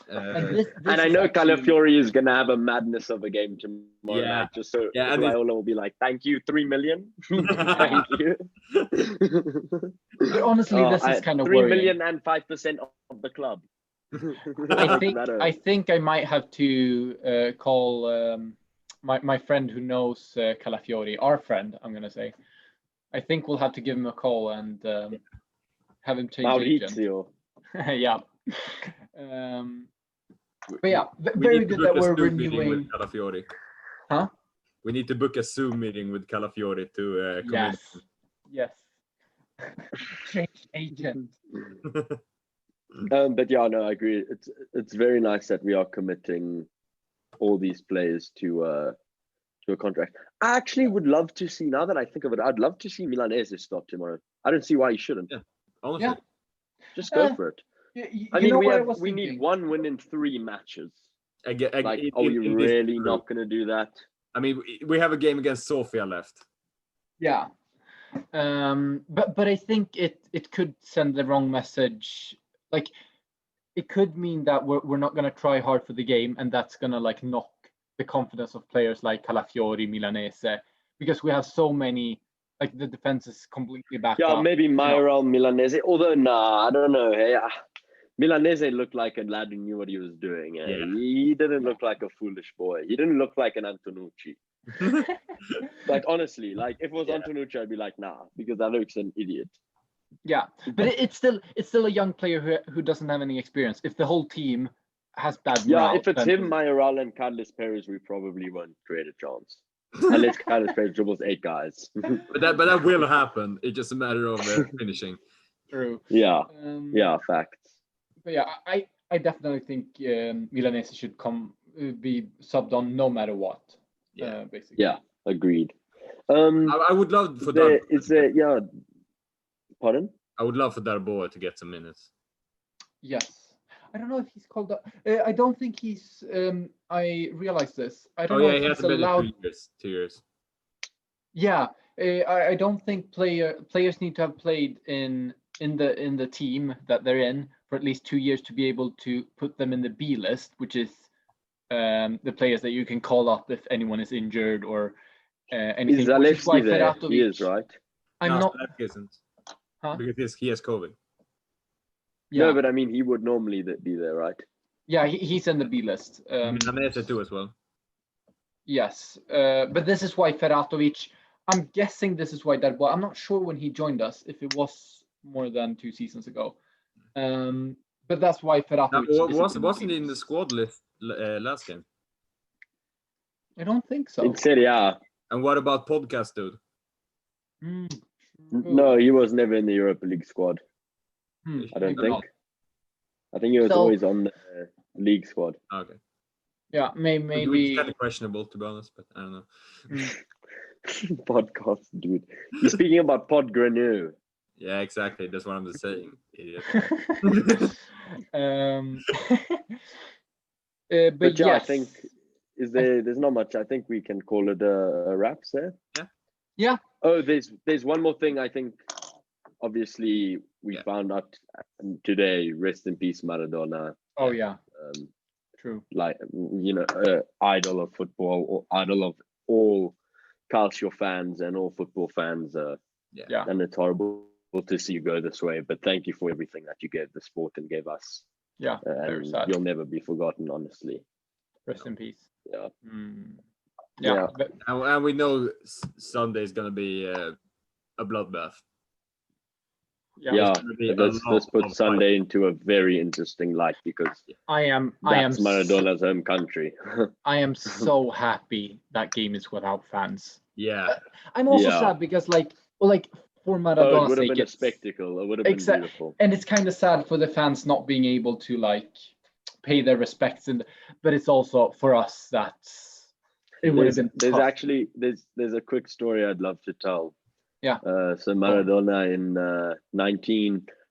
And I know Calafiori is going to have a madness of a game tomorrow night, just so Raiola will be like, thank you, 3 million. Thank you. But honestly, this is kind of 3 worrying. million and 5% of the club. I think I might have to call my friend who knows Calafiori, our friend, I'm going to say. I think we'll have to give him a call and have him change agent. Yeah. But yeah, very good that we're renewing. With Calafiori. Huh? We need to book a Zoom meeting with Calafiori to Yes. Yes. Change agent. But yeah, no, I agree. It's very nice that we are committing all these players to a contract. I actually would love to see, now that I think of it, I'd love to see Milanese start tomorrow. I don't see why he shouldn't. Yeah, honestly. Just go for it. I mean, we need 1 win in 3 matches. Are we really not going to do that? I mean, we have a game against Sofia left. Yeah. But I think it could send the wrong message. Like, it could mean that we're not going to try hard for the game, and that's going to like knock the confidence of players like Calafiori, Milanese, because we have so many, like the defense is completely backed up. Yeah, maybe Mayoral, Milanese, although I don't know. Hey, Milanese looked like a lad who knew what he was doing. Yeah. He didn't look like a foolish boy. He didn't look like an Antonucci. Like, honestly, like if it was Antonucci, I'd be like, nah, because that looks an idiot. Yeah, but it's still a young player who doesn't have any experience. If the whole team has bad morale, if it's him, Mayoral, and Carles Perez, we probably won't create a chance. Unless Carles Perez dribbles 8 guys. but that will happen. It's just a matter of finishing. True. Yeah. Facts. But yeah, I definitely think Milanese should be subbed on no matter what. Yeah. Basically. Yeah. Agreed. I would love for that. Pardon? I would love for Darboa to get some minutes. Yes. I don't know if he's called up. I don't think he's. I realized this. I don't know if he he's hasn't allowed. been 2 years. Yeah, I don't think players need to have played in the team that they're in for at least 2 years to be able to put them in the B list, which is the players that you can call up if anyone is injured or anything. Is Zalewski there? He is, right? I'm not. Isn't. Huh? Because he has COVID. Yeah. No, but I mean, he would normally be there, right? Yeah, he's in the B list. Milanese too as well. Yes, but this is why Ferratovic. I'm guessing this is why Darboa. I'm not sure when he joined us, if it was more than 2 seasons ago. But that's why Ferratovic. Wasn't he in the squad list last game? I don't think so. In Serie A. And what about Podcast Dude? No, he was never in the Europa League squad. I don't think. Not. I think he was always on the league squad. Okay. Yeah, maybe. It's kind of questionable, to be honest, but I don't know. Podcast Dude. You're speaking about Pod Grenu. Yeah, exactly. That's what I'm just saying. Idiot. But yeah, yes. I think there's not much. I think we can call it a wrap there. Yeah. Oh, there's one more thing. I think obviously we found out today. Rest in peace, Maradona. Oh yeah. True. Like idol of football, or idol of all Calcio fans and all football fans. Yeah. And it's horrible to see you go this way. But thank you for everything that you gave the sport and gave us. Yeah. Very sad. You'll never be forgotten, honestly. Rest in peace. Yeah. Yeah. And we know Sunday is going to be a bloodbath. Yeah. Let's put Sunday into a very interesting light because that's Maradona's home country. I am so happy that game is without fans. Yeah. I'm also sad because for Maradona's it would have sake, been a spectacle. It would have been beautiful. And it's kind of sad for the fans not being able to pay their respects, but it's also for us that it would have been. There's a quick story I'd love to tell. Yeah. So Maradona in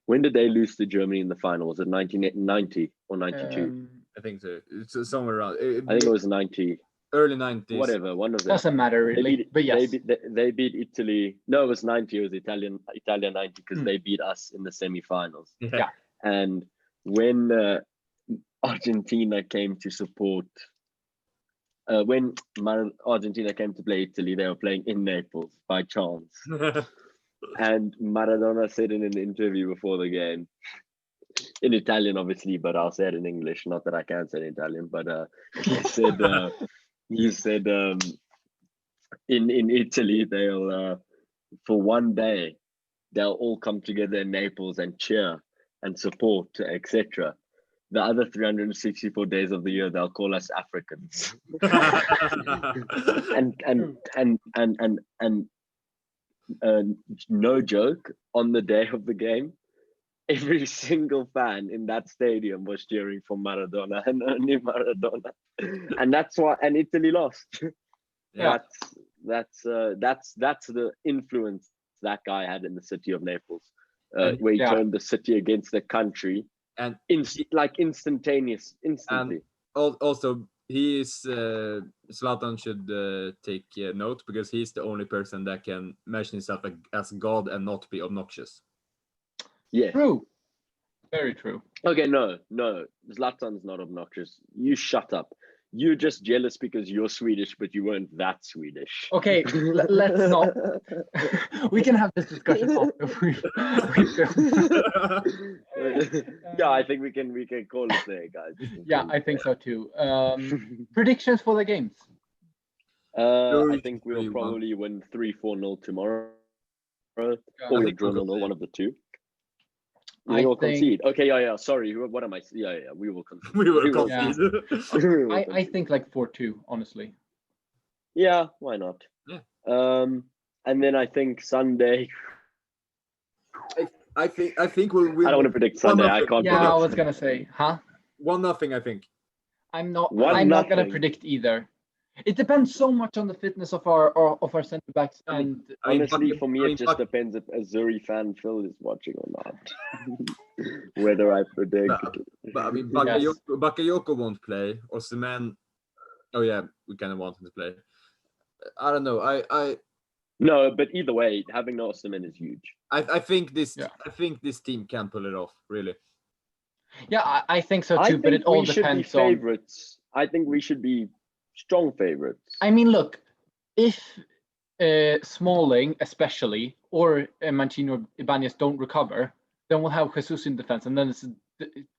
when did they lose to Germany in the final? Was it 1990 or 92? I think so. It's somewhere around. I think it was 90. Early 90s. Whatever, one of them. Doesn't matter really. But yes. They beat Italy. No, it was 90. It was Italian 90 because they beat us in the semi-finals. Yeah. And when Argentina came to support. When Argentina came to play Italy, they were playing in Naples by chance. And Maradona said in an interview before the game, in Italian, obviously, but I'll say it in English. Not that I can say it in Italian, but he said, in Italy, they'll for one day, they'll all come together in Naples and cheer and support, etc. The other 364 days of the year, they'll call us Africans. and no joke, on the day of the game, every single fan in that stadium was cheering for Maradona and only Maradona, and that's why. And Italy lost. Yeah. That's the influence that guy had in the city of Naples, where he turned the city against the country, and instantly. And also, he is Zlatan should take note, because he's the only person that can mention himself as God and not be obnoxious. Yeah, True. Very true. Okay, no, Zlatan's not obnoxious. You shut up. You're just jealous because you're Swedish, but you weren't that Swedish. Okay, let's not. We can have this discussion after Yeah, I think we can call it there, guys. Yeah, I think so too. Predictions for the games. I think we'll probably win 3-4-0 tomorrow. Or we'll draw 0-0, one of the two. We will concede. Okay, yeah. Sorry, what am I? Yeah. We will concede. We will concede. I think like 4-2, honestly. Yeah, why not? Yeah. And then I think Sunday. I think we'll win. I don't want to predict Sunday. I can't. Yeah, I was gonna say, 1-0, I think. I'm not gonna predict either. It depends so much on the fitness of our centre backs, and honestly, for me, it just depends if a Zuri fan Phil is watching or not. Whether I predict. But I mean, Bakayoko won't play. Osimhen. Oh yeah, we kind of want him to play. I don't know. No, but either way, having no Osimhen is huge. I think this team can pull it off, really. Yeah, I think so too. But it all depends on favorites. I think we should be strong favorites. I mean, look, if Smalling, especially, or Mancini or Ibanez don't recover, then we'll have Jesus in defense, and then it's a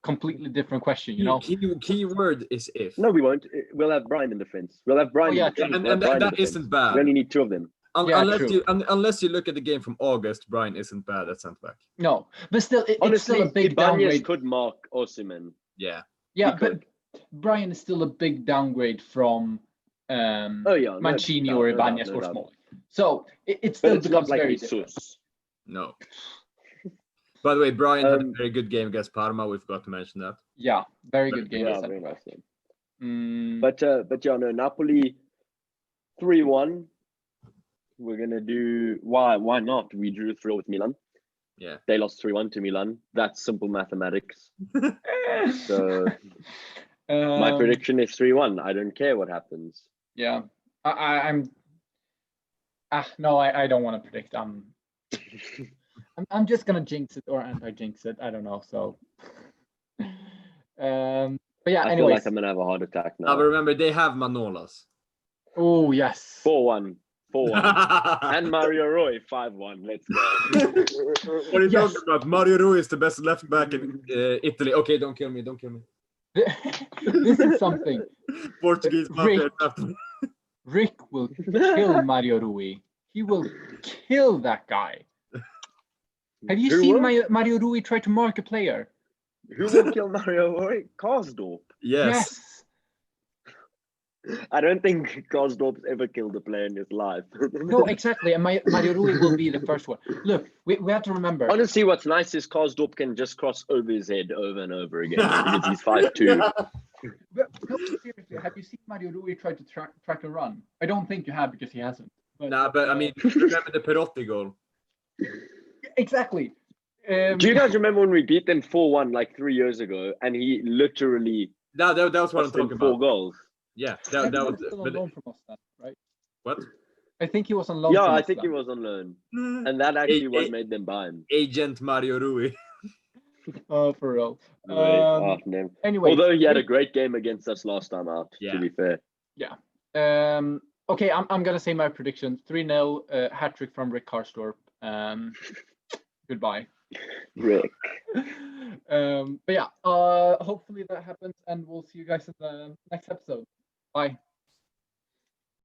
completely different question, you know. Key word is if. No, we won't. We'll have Brian in defense. We'll have Brian. And that isn't bad. We only need two of them. Unless you look at the game from August, Brian isn't bad at centre back. No, but still, it's still a big downgrade. Could mark Osimhen. Yeah. Yeah, but Brian is still a big downgrade from Mancini or Ibanez or Smalling. So it still becomes very different. No. By the way, Brian had a very good game against Parma. We forgot to mention that. Yeah, very good game. Yeah, very nice game. But Napoli 3-1. We're gonna do why not? We drew 3-0 with Milan. Yeah. They lost 3-1 to Milan. That's simple mathematics. So my prediction is 3-1. I don't care what happens. Yeah. I don't want to predict. I'm just gonna jinx it or anti-jinx it. I don't know. So but yeah, I feel like I'm gonna have a heart attack now. But remember, they have Manolas. Oh yes. 4-1. And Mario Rui 5-1. Let's go. What are you talking about? Mario Rui is the best left back in Italy. Okay, don't kill me. This is something. Portuguese Rick will kill Mario Rui. He will kill that guy. Have you seen Mario Rui try to mark a player? Who will kill Mario Rui? Karsdorp. Yes. I don't think Karsdorp's ever killed a player in his life. No, exactly. And Mario Rui will be the first one. Look, we have to remember. Honestly, what's nice is Karsdorp can just cross over his head over and over again because he's 5'2". But no, seriously, have you seen Mario Rui try to track a run? I don't think you have because he hasn't. But I mean, remember the Perotti goal? Exactly. Do you guys remember when we beat them 4-1 like 3 years ago, and he literally that was what I'm talking about. 4 goals. Yeah, that was still on loan from us then, right? What? I think he was on loan. Yeah, I think he was on loan, and that actually what made them buy him. Agent Mario Rui. For real. No. Anyway, Although he had a great game against us last time out, Yeah. to be fair. Yeah. Okay, I'm gonna say my prediction: 3-0, hat trick from Rick Karstorp. Goodbye. Rick. But yeah, hopefully that happens, and we'll see you guys in the next episode. Bye.